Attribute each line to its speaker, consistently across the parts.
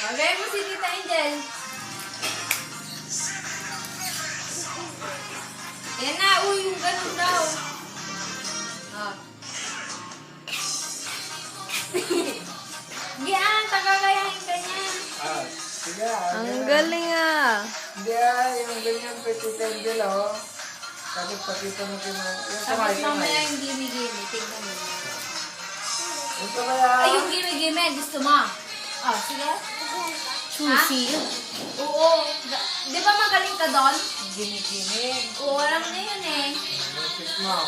Speaker 1: Gaya mo si Tita Angel. Yan na, uy, yung ganun daw. Oh. Yan, tagagayahin ka niya.
Speaker 2: Sige
Speaker 3: Ang galing ah.
Speaker 2: Hindi yung ganyan kay Tita Angel, oh. Tapos pakita mo yung
Speaker 1: Tapos
Speaker 2: kamay.
Speaker 1: mamaya yung gimme-gimme. Tignan mo.
Speaker 2: Yung kamay,
Speaker 1: Ay, yung gimme-gimme. Gusto mo? Oh, sige.
Speaker 3: Sushi.
Speaker 1: Oo. Di ba magaling ka doon?
Speaker 2: gini-gini.
Speaker 1: Oo, alam na yun eh.
Speaker 2: Bakit mo?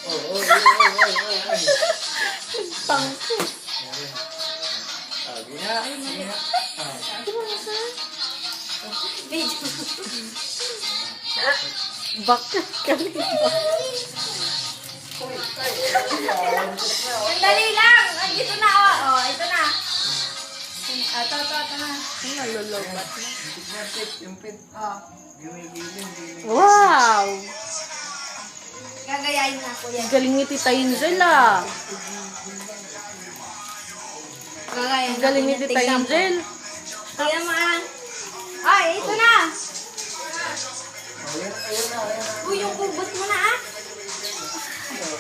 Speaker 2: Oh.
Speaker 3: Pangko.
Speaker 2: Gina.
Speaker 1: Video.
Speaker 3: Bakit galing ba?
Speaker 1: Sandali lang. Ito na, oh. Oh, ito na. Ito na.
Speaker 3: Ang nalulubat na.
Speaker 2: Yung pit.
Speaker 1: Oh.
Speaker 2: Gini-gini.
Speaker 3: Wow!
Speaker 1: Gagayain na ko yan.
Speaker 3: Galing ni Tita Angel ah.
Speaker 1: Gagayain na
Speaker 3: Galing
Speaker 1: ko
Speaker 3: ni
Speaker 1: yan.
Speaker 3: Tita
Speaker 1: Tignan mo.
Speaker 3: Angel.
Speaker 1: Tignan mo ah. Ay, ito na.
Speaker 2: Ayun na.
Speaker 1: Uy, yung kubot mo na ah.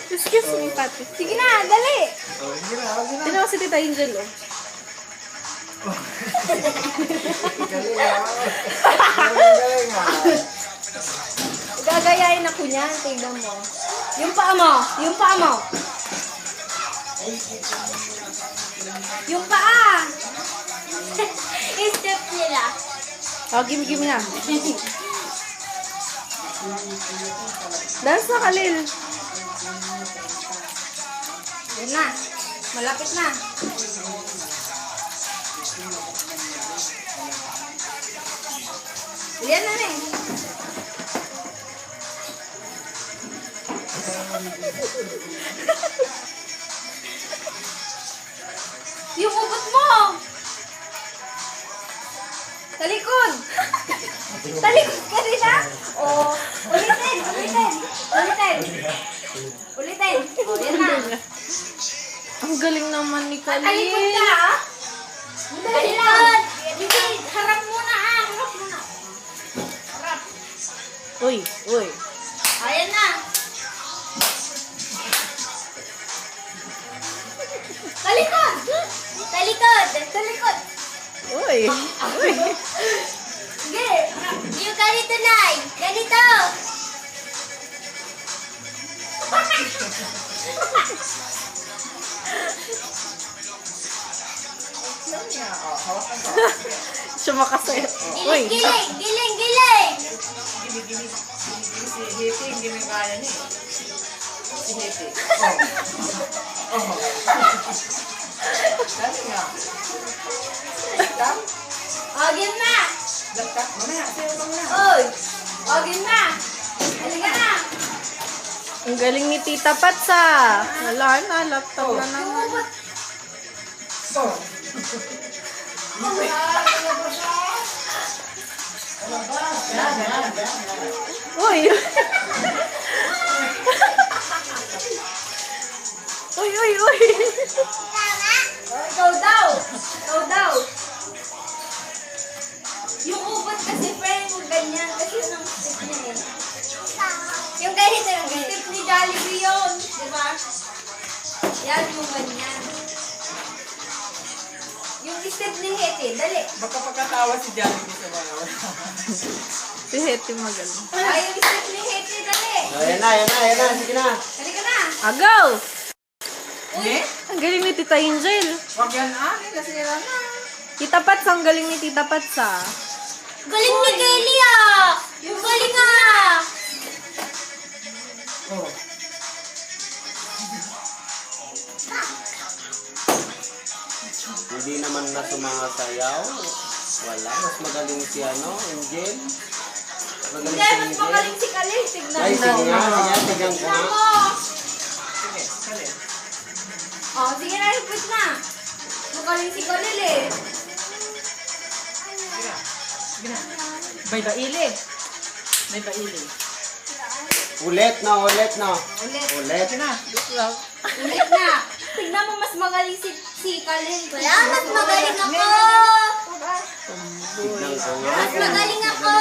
Speaker 3: Excuse me, Pati.
Speaker 1: Sige na, dali.
Speaker 2: Gina.
Speaker 3: Tignan mo si Tita Angel oh.
Speaker 2: Galing ah.
Speaker 1: Gagayain ako niyan. Tignan mo. Yung paa mo. Yung paa mo. Yung paa. I-step nila.
Speaker 3: Oh, gimme na. Dance na, Kalil.
Speaker 1: Yun na. Malapit na. Yan na eh. Yung ubot mo! Talikod! Talikod ka rin ha? O, ulitin! O, yan na.
Speaker 3: Ang galing naman ni
Speaker 1: Talikod
Speaker 3: Kalil.
Speaker 1: ka ha? Talikod! Harap muna ah! Harap!
Speaker 3: Uy.
Speaker 1: Ayan na! Talikod!
Speaker 3: Uy.
Speaker 1: Sige! Yung ganito, Nay! Ganito!
Speaker 3: Sumakasaya. Uy.
Speaker 1: Giling!
Speaker 2: Si Hiti, hindi may kaya niya eh. Si Hiti. Dali nga. Stop.
Speaker 1: Agin na!
Speaker 2: Laptop. Mamaya. Sayo ka muna.
Speaker 1: Oy! Agin na! Halika na!
Speaker 3: Ang galing ni Tita Pats ah. Wala na, laptop na naman.
Speaker 2: Oh.
Speaker 3: Uy. Uy.
Speaker 1: Ikaw daw! Yung ubot kasi, friend, yung ganyan. Kasi yun ang step niya eh. Yung ganito. Step ni Jollibee yun. Diba? Yan yung ganyan. Yung step ni Hete, dali.
Speaker 2: Baka pagkatawa si Jollibee sa mga.
Speaker 3: Si Hetty magaling.
Speaker 1: Ay, yung step ni Hete, dali.
Speaker 2: Ayan na. Sige na.
Speaker 1: Halika na.
Speaker 3: Agaw!
Speaker 2: Hindi?
Speaker 3: Ang galing ni Tita Angel.
Speaker 2: Huwag yan kasi yan na.
Speaker 3: Tita Pats, ang galing ni Tita Pats ah.
Speaker 1: Galing ni Kelly ah! Yung galing ah!
Speaker 2: Oh.
Speaker 4: Hindi naman na sumasayaw. Wala. Mas magaling si Angel. Magaling
Speaker 1: Hindi,
Speaker 4: si
Speaker 1: mas
Speaker 4: Angel.
Speaker 1: magaling si Kalil. Tignan
Speaker 4: Ay,
Speaker 1: mo.
Speaker 4: sige nga. Tignan ko
Speaker 1: Tignan
Speaker 4: nga.
Speaker 1: mo.
Speaker 2: Sige, sali.
Speaker 1: Oh, sige na, repeat na. Magaling si Kalil eh.
Speaker 2: Sige na. May baili.
Speaker 4: Ulit na.
Speaker 1: Ulit.
Speaker 4: Ulit.
Speaker 2: Sige na.
Speaker 1: Ulit na. Tignan mo, mas magaling si Kalil. Wala, mas magaling ako!
Speaker 4: Tignan ko nga.
Speaker 1: Mas magaling ako!